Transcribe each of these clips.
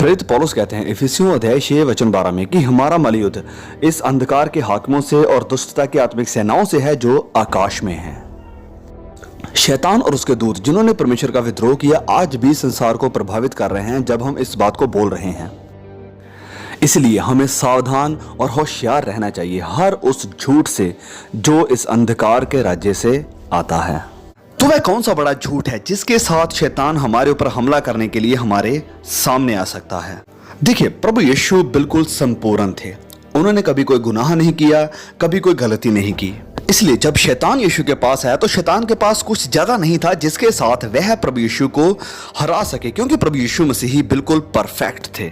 प्रेरित पौलुस कहते हैं इफिसियों अध्याय 6 वचन 12 में कि हमारा मलयुद्ध इस अंधकार के हाकिमों से और दुष्टता की आत्मिक सेनाओं से है जो आकाश में है। शैतान और उसके दूत जिन्होंने परमेश्वर का विद्रोह किया आज भी संसार को प्रभावित कर रहे हैं जब हम इस बात को बोल रहे हैं। इसलिए हमें सावधान और होशियार रहना चाहिए हर उस झूठ से जो इस अंधकार के राज्य से आता है। तो वह कौन सा बड़ा झूठ है जिसके साथ शैतान हमारे ऊपर हमला करने के लिए हमारे सामने आ सकता है? देखिए, प्रभु यीशु बिल्कुल संपूर्ण थे। उन्होंने कभी कोई गुनाह नहीं किया, कभी कोई गलती नहीं की। इसलिए जब शैतान यीशु के पास आया तो शैतान के पास कुछ ज्यादा नहीं था जिसके साथ वह प्रभु यीशु को हरा सके, क्योंकि प्रभु यीशु मसीह बिल्कुल परफेक्ट थे।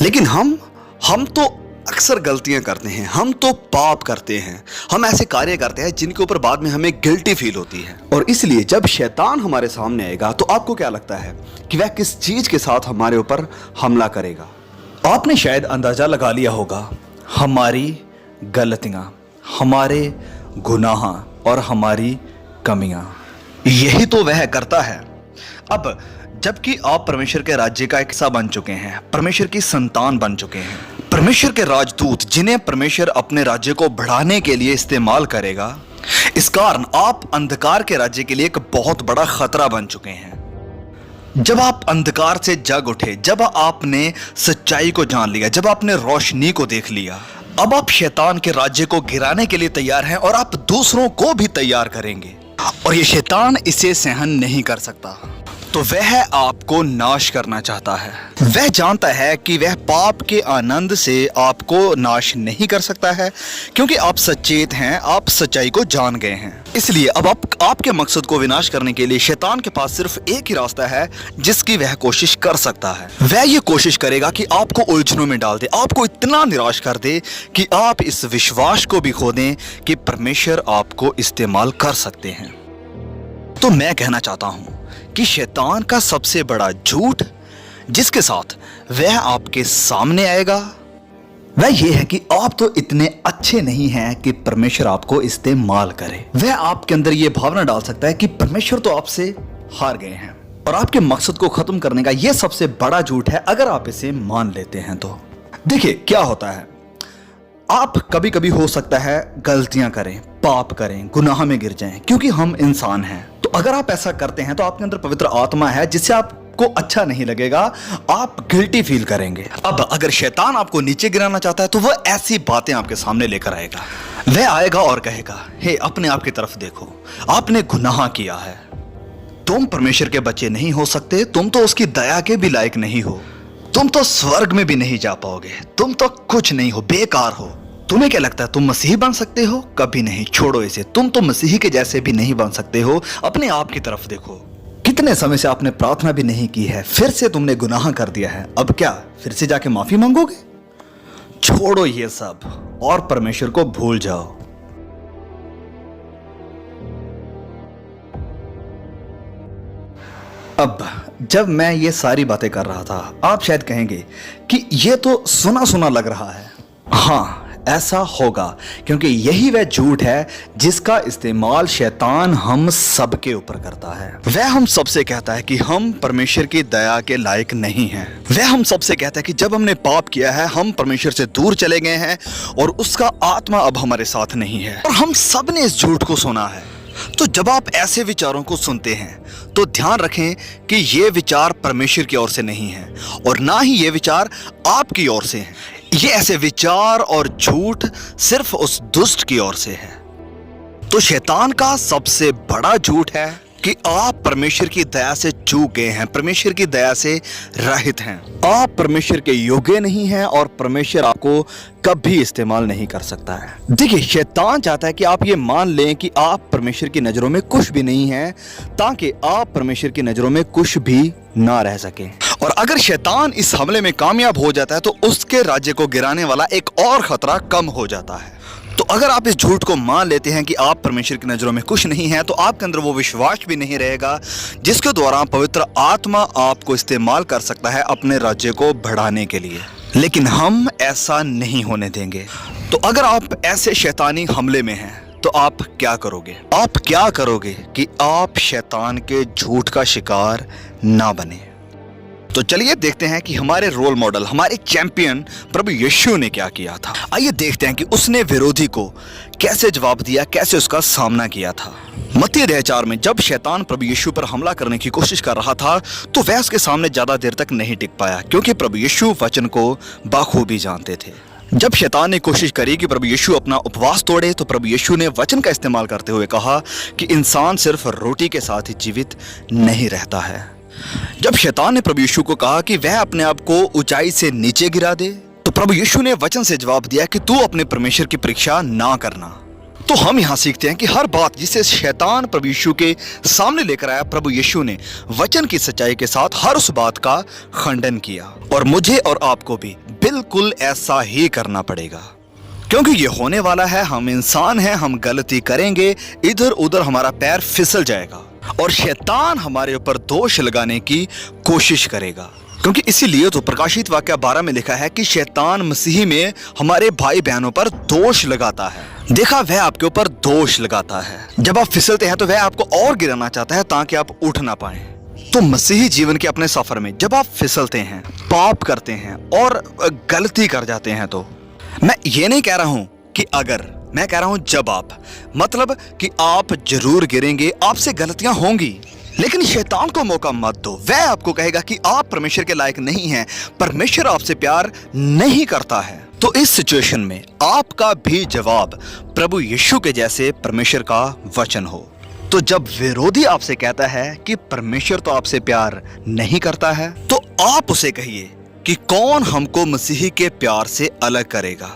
लेकिन हम तो अक्सर गलतियां करते हैं, हम तो पाप करते हैं, हम ऐसे कार्य करते हैं जिनके ऊपर बाद में हमें गिल्टी फील होती है। और इसलिए जब शैतान हमारे सामने आएगा तो आपको क्या लगता है कि वह किस चीज के साथ हमारे ऊपर हमला करेगा? आपने शायद अंदाजा लगा लिया होगा, हमारी गलतियां, हमारे गुनाह और हमारी कमियां, यही तो वह करता है। अब जबकि आप परमेश्वर के राज्य का एक हिस्सा बन चुके हैं, परमेश्वर की संतान बन चुके हैं, परमेश्वर के राजदूत जिन्हें परमेश्वर अपने राज्य को बढ़ाने के लिए इस्तेमाल करेगा, इस कारण आप अंधकार के राज्य के लिए एक बहुत बड़ा खतरा बन चुके हैं। जब आप अंधकार से जग उठे, जब आपने सच्चाई को जान लिया, जब आपने रोशनी को देख लिया, अब आप शैतान के राज्य को गिराने के लिए तैयार हैं और आप दूसरों को भी तैयार करेंगे। और ये शैतान इसे सहन नहीं कर सकता, तो वह आपको नाश करना चाहता है। वह जानता है कि वह पाप के आनंद से आपको नाश नहीं कर सकता है, क्योंकि आप सचेत हैं, आप सच्चाई को जान गए हैं। इसलिए अब आपके मकसद को विनाश करने के लिए शैतान के पास सिर्फ एक ही रास्ता है जिसकी वह कोशिश कर सकता है। वह ये कोशिश करेगा कि आपको उलझनों में डाल दे, आपको इतना निराश कर दे कि आप इस विश्वास को भी खो दें कि परमेश्वर आपको इस्तेमाल कर सकते हैं। तो मैं कहना चाहता हूं कि शैतान का सबसे बड़ा झूठ जिसके साथ वह आपके सामने आएगा वह यह है कि आप तो इतने अच्छे नहीं हैं कि परमेश्वर आपको इस्तेमाल करे। वह आपके अंदर यह भावना डाल सकता है कि परमेश्वर तो आपसे हार गए हैं, और आपके मकसद को खत्म करने का यह सबसे बड़ा झूठ है अगर आप इसे मान लेते हैं तो। देखिए क्या होता है, आप कभी कभी हो सकता है गलतियां करें, पाप करें, गुनाह में गिर जाएं, क्योंकि हम इंसान हैं। तो अगर आप ऐसा करते हैं तो आपके अंदर पवित्र आत्मा है जिससे आपको अच्छा नहीं लगेगा, आप गिल्टी फील करेंगे। अब अगर शैतान आपको नीचे गिराना चाहता है तो वह ऐसी बातें आपके सामने लेकर आएगा। वह आएगा और कहेगा, हे अपने आप की तरफ देखो, आपने गुनाह किया है, तुम परमेश्वर के बच्चे नहीं हो सकते, तुम तो उसकी दया के भी लायक नहीं हो, तुम तो स्वर्ग में भी नहीं जा पाओगे, तुम तो कुछ नहीं हो, बेकार हो। तुम्हें क्या लगता है तुम मसीही बन सकते हो? कभी नहीं, छोड़ो इसे, तुम तो मसीही के जैसे भी नहीं बन सकते हो। अपने आप की तरफ देखो, कितने समय से आपने प्रार्थना भी नहीं की है, फिर से तुमने गुनाह कर दिया है, अब क्या फिर से जाके माफी मांगोगे? छोड़ो ये सब और परमेश्वर को भूल जाओ। अब जब मैं ये सारी बातें कर रहा था, आप शायद कहेंगे कि ये तो सुना सुना लग रहा है। हाँ, ऐसा होगा, क्योंकि यही वह झूठ है जिसका इस्तेमाल शैतान हम सब के ऊपर करता है। वह हम सबसे कहता है कि हम परमेश्वर की दया के लायक नहीं हैं। वह हम सबसे कहता है कि जब हमने पाप किया है हम परमेश्वर से दूर चले गए हैं और उसका आत्मा अब हमारे साथ नहीं है। और हम सब ने इस झूठ को सुना है। तो जब आप ऐसे विचारों को सुनते हैं तो ध्यान रखें कि ये विचार परमेश्वर की ओर से नहीं है और ना ही ये विचार आपकी ओर से हैं। ये ऐसे विचार और झूठ सिर्फ उस दुष्ट की ओर से है। तो शैतान का सबसे बड़ा झूठ है कि आप परमेश्वर की दया से चूक गए हैं, परमेश्वर की दया से रहित हैं, आप परमेश्वर के योग्य नहीं हैं और परमेश्वर आपको कभी इस्तेमाल नहीं कर सकता है। देखिए, शैतान चाहता है कि आप ये मान लें कि आप परमेश्वर की नजरों में कुछ भी नहीं हैं, ताकि आप परमेश्वर की नजरों में कुछ भी ना रह सके। और अगर शैतान इस हमले में कामयाब हो जाता है तो उसके राज्य को गिराने वाला एक और खतरा कम हो जाता है। तो अगर आप इस झूठ को मान लेते हैं कि आप परमेश्वर की नजरों में कुछ नहीं है, तो आपके अंदर वो विश्वास भी नहीं रहेगा जिसके द्वारा पवित्र आत्मा आपको इस्तेमाल कर सकता है अपने राज्य को बढ़ाने के लिए। लेकिन हम ऐसा नहीं होने देंगे। तो अगर आप ऐसे शैतानी हमले में हैं तो आप क्या करोगे? आप क्या करोगे कि आप शैतान के झूठ का शिकार ना बने? तो चलिए देखते हैं कि हमारे रोल मॉडल, हमारे चैंपियन प्रभु यीशु ने क्या किया था। आइए देखते हैं कि उसने विरोधी को कैसे जवाब दिया, कैसे उसका सामना किया था। मत्ती अध्याय 4 में जब शैतान प्रभु यीशु पर हमला करने की कोशिश कर रहा था तो वह उसके सामने ज्यादा देर तक नहीं टिक पाया, क्योंकि प्रभु यीशु वचन को बाखूबी जानते थे। जब शैतान ने कोशिश करी कि प्रभु यीशु अपना उपवास तोड़े तो प्रभु यीशु ने वचन का इस्तेमाल करते हुए कहा कि इंसान सिर्फ रोटी के साथ ही जीवित नहीं रहता है। जब शैतान ने प्रभु यीशु को कहा कि वह अपने आप को ऊंचाई से नीचे गिरा दे तो प्रभु यीशु ने वचन से जवाब दिया कि तू अपने परमेश्वर की परीक्षा ना करना। तो हम यहाँ सीखते हैं कि हर बात जिसे शैतान प्रभु यीशु के सामने लेकर आया, प्रभु यीशु ने वचन की सच्चाई के साथ हर उस बात का खंडन किया। और मुझे और आपको भी बिल्कुल ऐसा ही करना पड़ेगा, क्योंकि ये होने वाला है। हम इंसान हैं, हम गलती करेंगे, इधर उधर हमारा पैर फिसल जाएगा और शैतान हमारे ऊपर दोष लगाने की कोशिश करेगा। क्योंकि इसीलिए तो प्रकाशित वाक्य 12 में लिखा है कि शैतान मसीह में हमारे भाई बहनों पर दोष लगाता है। देखा, वह आपके ऊपर दोष लगाता है। जब आप फिसलते हैं तो वह आपको और गिराना चाहता है ताकि आप उठ ना पाए। तो मसीही जीवन के अपने सफर में जब आप फिसलते हैं, पाप करते हैं और गलती कर जाते हैं, तो मैं ये नहीं कह रहा हूं कि अगर, मैं कह रहा हूं जब आप, मतलब कि आप जरूर गिरेंगे, आपसे गलतियां होंगी, लेकिन शैतान को मौका मत दो। वह आपको कहेगा कि आप परमेश्वर के लायक नहीं हैं, परमेश्वर आपसे प्यार नहीं करता है। तो इस सिचुएशन में आपका भी जवाब प्रभु यीशु के जैसे परमेश्वर का वचन हो। तो जब विरोधी आपसे कहता है कि परमेश्वर तो आपसे प्यार नहीं करता है, तो आप उसे कहिए कि कौन हमको मसीही के प्यार से अलग करेगा,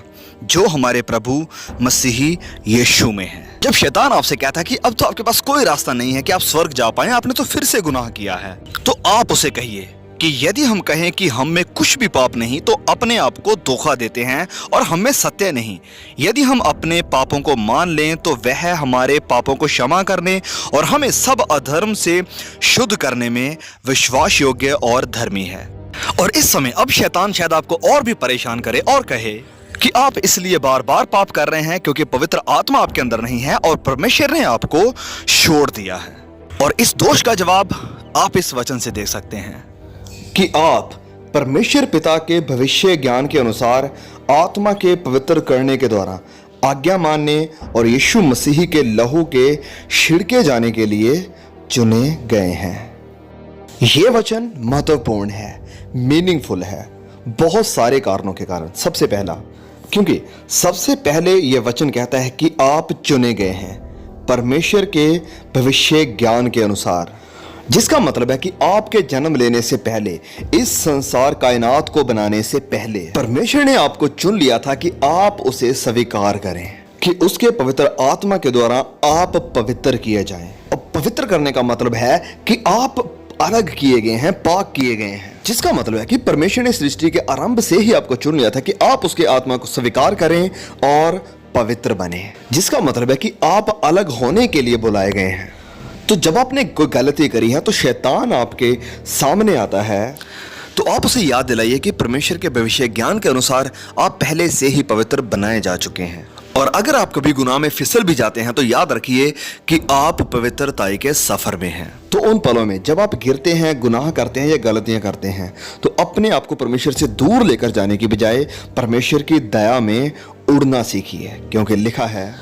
जो हमारे प्रभु मसीही यीशु में है। जब शैतान आपसे कहता है कि अब तो आपके पास कोई रास्ता नहीं है कि आप स्वर्ग जा पाए, आपने तो फिर से गुनाह किया है, तो आप उसे कहिए कि यदि हम कहें कि हम में कुछ भी पाप नहीं तो अपने आप को धोखा देते हैं और हम में सत्य नहीं। यदि हम अपने पापों को मान लें तो वह हमारे पापों को क्षमा करने और हमें सब अधर्म से शुद्ध करने में विश्वास योग्य और धर्मी है। और इस समय अब शैतान शायद आपको और भी परेशान करे और कहे कि आप इसलिए बार बार पाप कर रहे हैं क्योंकि पवित्र आत्मा आपके अंदर नहीं है और परमेश्वर ने आपको छोड़ दिया है। और इस दोष का जवाब आप इस वचन से दे सकते हैं कि आप परमेश्वर पिता के भविष्य ज्ञान के अनुसार आत्मा के पवित्र करने के द्वारा आज्ञा मानने और यीशु मसीह के लहू के छिड़के जाने के लिए चुने गए हैं। यह वचन महत्वपूर्ण है, मीनिंगफुल है, बहुत सारे कारणों के कारण। सबसे पहला, क्योंकि सबसे पहले यह वचन कहता है कि आप चुने गए हैं परमेश्वर के भविष्य ज्ञान के अनुसार, जिसका मतलब है कि आपके जन्म लेने से पहले, इस संसार कायनात को बनाने से पहले परमेश्वर ने आपको चुन लिया था कि आप उसे स्वीकार करें, कि उसके पवित्र आत्मा के द्वारा आप पवित्र किए जाएं। और पवित्र करने का मतलब है कि आप अलग किए गए हैं, पाक किए गए हैं, जिसका मतलब है कि परमेश्वर ने सृष्टि के आरंभ से ही आपको चुन लिया था कि आप उसके आत्मा को स्वीकार करें और पवित्र बने, जिसका मतलब है कि आप अलग होने के लिए बुलाए गए हैं। तो जब आपने कोई गलती करी है तो शैतान आपके सामने आता है, तो आप उसे याद दिलाइए कि परमेश्वर के भविष्य ज्ञान के अनुसार आप पहले से ही पवित्र बनाए जा चुके हैं। और अगर आप कभी गुनाह में फिसल भी जाते हैं तो याद रखिए कि आप पवित्रताई के सफर में हैं। तो उन पलों में जब आप गिरते हैं, गुनाह करते हैं या गलतियां करते हैं, तो अपने आप को परमेश्वर से दूर लेकर जाने की बजाय परमेश्वर की दया में उड़ना सीखिए, क्योंकि लिखा है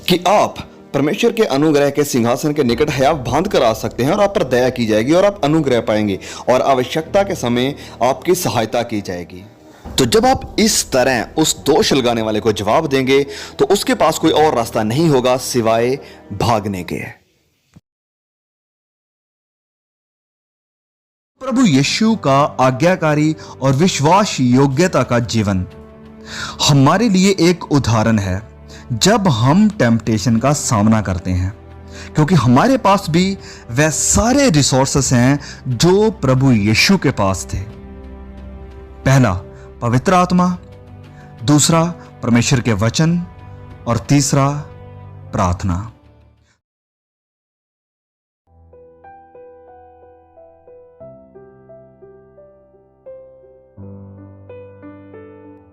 कि आप परमेश्वर के अनुग्रह के सिंहासन के निकट हयाव बांध कर आ सकते हैं और आप पर दया की जाएगी और आप अनुग्रह पाएंगे और आवश्यकता के समय आपकी सहायता की जाएगी। तो जब आप इस तरह उस दोष लगाने वाले को जवाब देंगे तो उसके पास कोई और रास्ता नहीं होगा सिवाय भागने के। प्रभु यीशु का आज्ञाकारी और विश्वास योग्यता का जीवन हमारे लिए एक उदाहरण है जब हम टेम्पटेशन का सामना करते हैं, क्योंकि हमारे पास भी वह सारे रिसोर्सेस हैं जो प्रभु यीशु के पास थे। पहला, पवित्र आत्मा, दूसरा, परमेश्वर के वचन, और तीसरा, प्रार्थना।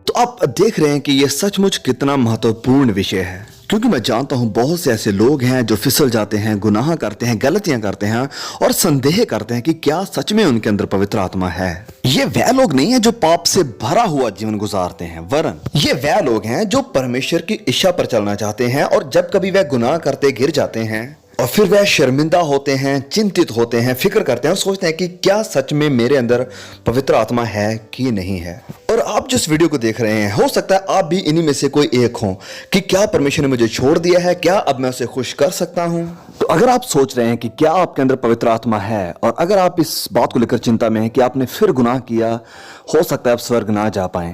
तो आप देख रहे हैं कि यह सचमुच कितना महत्वपूर्ण विषय है, क्योंकि मैं जानता हूं बहुत से ऐसे लोग हैं जो फिसल जाते हैं, गुनाह करते हैं, गलतियां करते हैं और संदेह करते हैं कि क्या सच में उनके अंदर पवित्र आत्मा है। ये वह लोग नहीं है जो पाप से भरा हुआ जीवन गुजारते हैं, वरन ये वह लोग हैं जो परमेश्वर की इच्छा पर चलना चाहते हैं, और जब कभी वह गुनाह करते गिर जाते हैं और फिर वह शर्मिंदा होते हैं, चिंतित होते हैं, फिक्र करते हैं और सोचते हैं कि क्या सच में मेरे अंदर पवित्र आत्मा है कि नहीं है। और आप जिस वीडियो को देख रहे हैं, हो सकता है आप भी इन्हीं में से कोई एक हो कि क्या परमेश्वर ने मुझे छोड़ दिया है, क्या अब मैं उसे खुश कर सकता हूं। तो अगर आप सोच रहे हैं कि क्या आपके अंदर पवित्र आत्मा है, और अगर आप इस बात को लेकर चिंता में हैं कि आपने फिर गुनाह किया, हो सकता है आप स्वर्ग ना जा पाएं,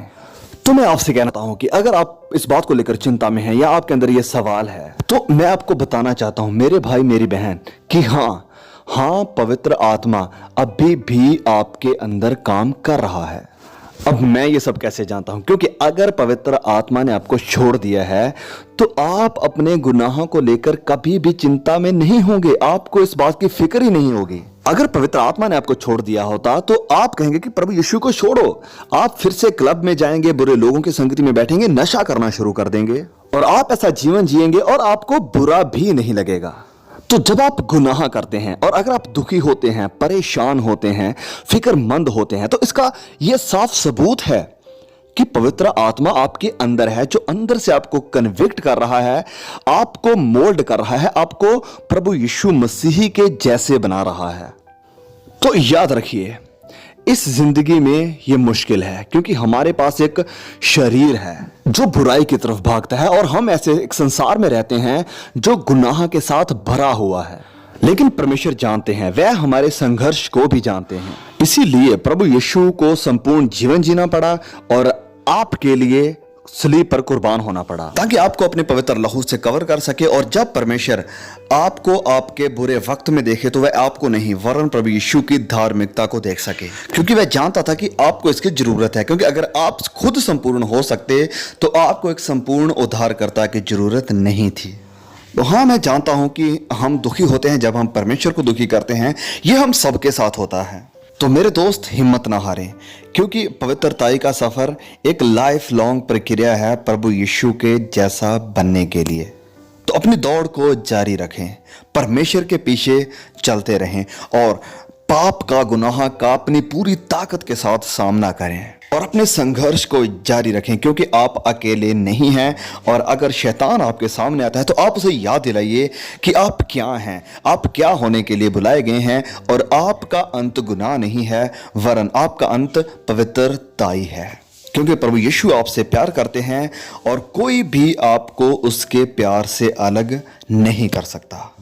तो मैं आपसे कहना चाहता हूं कि अगर आप इस बात को लेकर चिंता में हैं या आपके अंदर यह सवाल है, तो मैं आपको बताना चाहता हूं मेरे भाई मेरी बहन कि हाँ पवित्र आत्मा अभी भी आपके अंदर काम कर रहा है। अब मैं ये सब कैसे जानता हूं? क्योंकि अगर पवित्र आत्मा ने आपको छोड़ दिया है तो आप अपने गुनाहों को लेकर कभी भी चिंता में नहीं होंगे, आपको इस बात की फिक्र ही नहीं होगी। अगर पवित्र आत्मा ने आपको छोड़ दिया होता तो आप कहेंगे कि प्रभु यीशु को छोड़ो, आप फिर से क्लब में जाएंगे, बुरे लोगों की संगति में बैठेंगे, नशा करना शुरू कर देंगे और आप ऐसा जीवन जिएंगे और आपको बुरा भी नहीं लगेगा। तो जब आप गुनाह करते हैं और अगर आप दुखी होते हैं, परेशान होते हैं, फिक्रमंद होते हैं, तो इसका यह साफ सबूत है कि पवित्र आत्मा आपके अंदर है, जो अंदर से आपको कन्विक्ट कर रहा है, आपको मोल्ड कर रहा है, आपको प्रभु यीशु मसीह के जैसे बना रहा है। तो याद रखिए, इस जिंदगी में यह मुश्किल है क्योंकि हमारे पास एक शरीर है जो बुराई की तरफ भागता है और हम ऐसे एक संसार में रहते हैं जो गुनाह के साथ भरा हुआ है। लेकिन परमेश्वर जानते हैं, वह हमारे संघर्ष को भी जानते हैं, इसीलिए प्रभु यीशु को संपूर्ण जीवन जीना पड़ा और आपके लिए सलीब पर कुर्बान होना पड़ा, ताकि आपको अपने पवित्र लहू से कवर कर सके। और जब परमेश्वर आपको आपके बुरे वक्त में देखे तो वह आपको नहीं वरन प्रभु यीशु की धार्मिकता को देख सके, क्योंकि वह जानता था कि आपको इसकी जरूरत है। क्योंकि अगर आप खुद संपूर्ण हो सकते तो आपको एक संपूर्ण उद्धारकर्ता की जरूरत नहीं थी। तो हाँ, मैं जानता हूं कि हम दुखी होते हैं जब हम परमेश्वर को दुखी करते हैं, यह हम सबके साथ होता है। तो मेरे दोस्त, हिम्मत ना हारें, क्योंकि पवित्रताई का सफर एक लाइफ लॉन्ग प्रक्रिया है प्रभु यीशु के जैसा बनने के लिए। तो अपनी दौड़ को जारी रखें, परमेश्वर के पीछे चलते रहें और पाप का, गुनाह का अपनी पूरी ताकत के साथ सामना करें और अपने संघर्ष को जारी रखें, क्योंकि आप अकेले नहीं हैं। और अगर शैतान आपके सामने आता है तो आप उसे याद दिलाइए कि आप क्या हैं, आप क्या होने के लिए बुलाए गए हैं, और आपका अंत गुनाह नहीं है वरन आपका अंत पवित्रताई है। क्योंकि प्रभु यीशु आपसे प्यार करते हैं और कोई भी आपको उसके प्यार से अलग नहीं कर सकता।